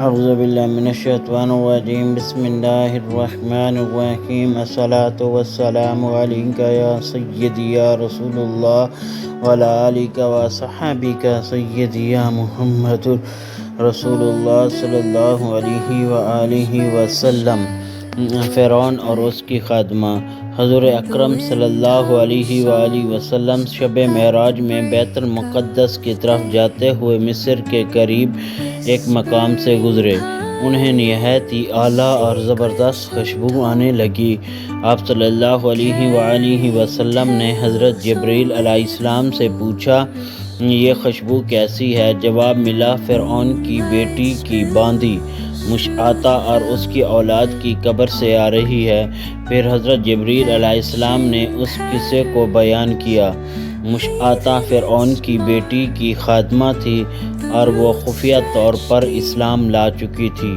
اعوذ باللہ من الشیطان الرجیم بسم اللہ الرحمن الرحیم الصلاۃ والسلام علیک یا سیدی یا رسول اللہ وعلی آلک وصحبک سیدی یا محمد رسول اللہ صلی اللہ علیہ وآلہ وسلم۔ فرعون اور اس کی خادمہ۔ حضور اکرم صلی اللہ علیہ وآلہ وسلم شب معراج میں بیت المقدس کی طرف جاتے ہوئے مصر کے قریب ایک مقام سے گزرے۔ انہیں نہایت ہی اعلیٰ اور زبردست خوشبو آنے لگی۔ آپ صلی اللہ علیہ وآلہ وسلم نے حضرت جبرائیل علیہ السلام سے پوچھا، یہ خوشبو کیسی ہے؟ جواب ملا، فرعون کی بیٹی کی باندی مشعطہ اور اس کی اولاد کی قبر سے آ رہی ہے۔ پھر حضرت جبرائیل علیہ السلام نے اس قصے کو بیان کیا۔ مشعطہ فرعون کی بیٹی کی خادمہ تھی اور وہ خفیہ طور پر اسلام لا چکی تھی۔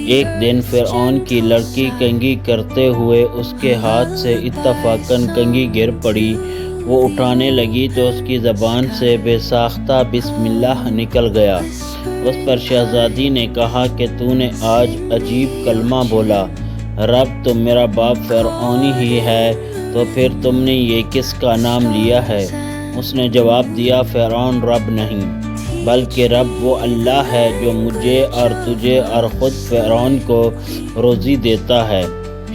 ایک دن فرعون کی لڑکی کنگھی کرتے ہوئے اس کے ہاتھ سے اتفاقاً کنگھی گر پڑی۔ وہ اٹھانے لگی تو اس کی زبان سے بے ساختہ بسم اللہ نکل گیا۔ اس پر شہزادی نے کہا کہ تو نے آج عجیب کلمہ بولا، رب تو میرا باپ فرعون ہی ہے، تو پھر تم نے یہ کس کا نام لیا ہے؟ اس نے جواب دیا، فرعون رب نہیں بلکہ رب وہ اللہ ہے جو مجھے اور تجھے اور خود فرعون کو روزی دیتا ہے۔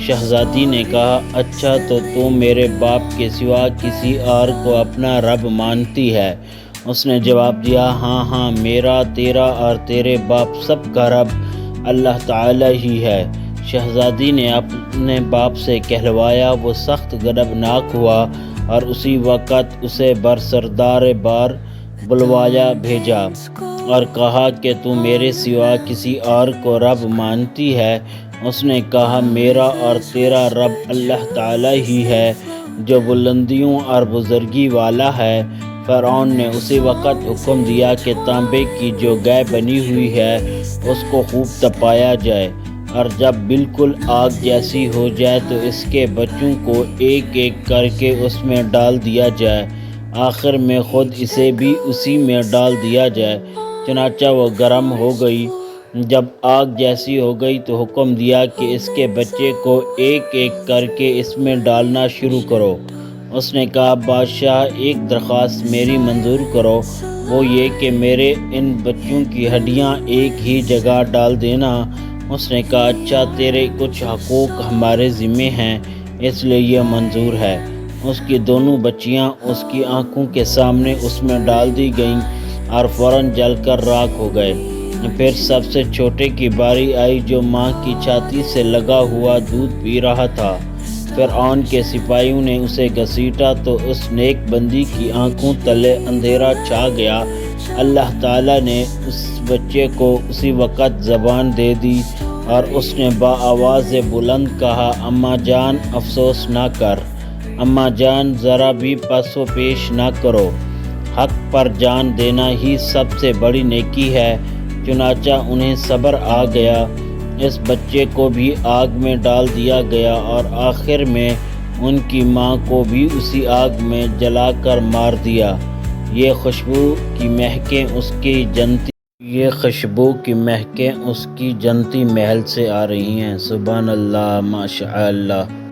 شہزادی نے کہا، اچھا تو میرے باپ کے سوا کسی اور کو اپنا رب مانتی ہے؟ اس نے جواب دیا، ہاں میرا، تیرا اور تیرے باپ سب کا رب اللہ تعالی ہی ہے۔ شہزادی نے اپنے باپ سے کہلوایا، وہ سخت غضبناک ہوا اور اسی وقت اسے برسردار بار بلوایا بھیجا اور کہا کہ تو میرے سوا کسی اور کو رب مانتی ہے؟ اس نے کہا، میرا اور تیرا رب اللہ تعالی ہی ہے جو بلندیوں اور بزرگی والا ہے۔ فرعون نے اسی وقت حکم دیا کہ تانبے کی جو گائے بنی ہوئی ہے اس کو خوب تپایا جائے، اور جب بالکل آگ جیسی ہو جائے تو اس کے بچوں کو ایک ایک کر کے اس میں ڈال دیا جائے، آخر میں خود اسے بھی اسی میں ڈال دیا جائے۔ چنانچہ وہ گرم ہو گئی۔ جب آگ جیسی ہو گئی تو حکم دیا کہ اس کے بچے کو ایک ایک کر کے اس میں ڈالنا شروع کرو۔ اس نے کہا، بادشاہ ایک درخواست میری منظور کرو، وہ یہ کہ میرے ان بچوں کی ہڈیاں ایک ہی جگہ ڈال دینا۔ اس نے کہا، اچھا، تیرے کچھ حقوق ہمارے ذمے ہیں اس لیے یہ منظور ہے۔ اس کی دونوں بچیاں اس کی آنکھوں کے سامنے اس میں ڈال دی گئیں اور فوراً جل کر راکھ ہو گئے۔ پھر سب سے چھوٹے کی باری آئی جو ماں کی چھاتی سے لگا ہوا دودھ پی رہا تھا۔ فرعون کے سپاہیوں نے اسے گھسیٹا تو اس نیک بندی کی آنکھوں تلے اندھیرا چھا گیا۔ اللہ تعالیٰ نے اس بچے کو اسی وقت زبان دے دی اور اس نے بآواز بلند کہا، اماں جان افسوس نہ کر، اماں جان ذرا بھی پس و پیش نہ کرو، حق پر جان دینا ہی سب سے بڑی نیکی ہے۔ چنانچہ انہیں صبر آ گیا۔ اس بچے کو بھی آگ میں ڈال دیا گیا اور آخر میں ان کی ماں کو بھی اسی آگ میں جلا کر مار دیا۔ یہ خوشبو کی مہکیں اس کی جنتی محل سے آ رہی ہیں۔ سبحان اللہ، ماشاء اللہ۔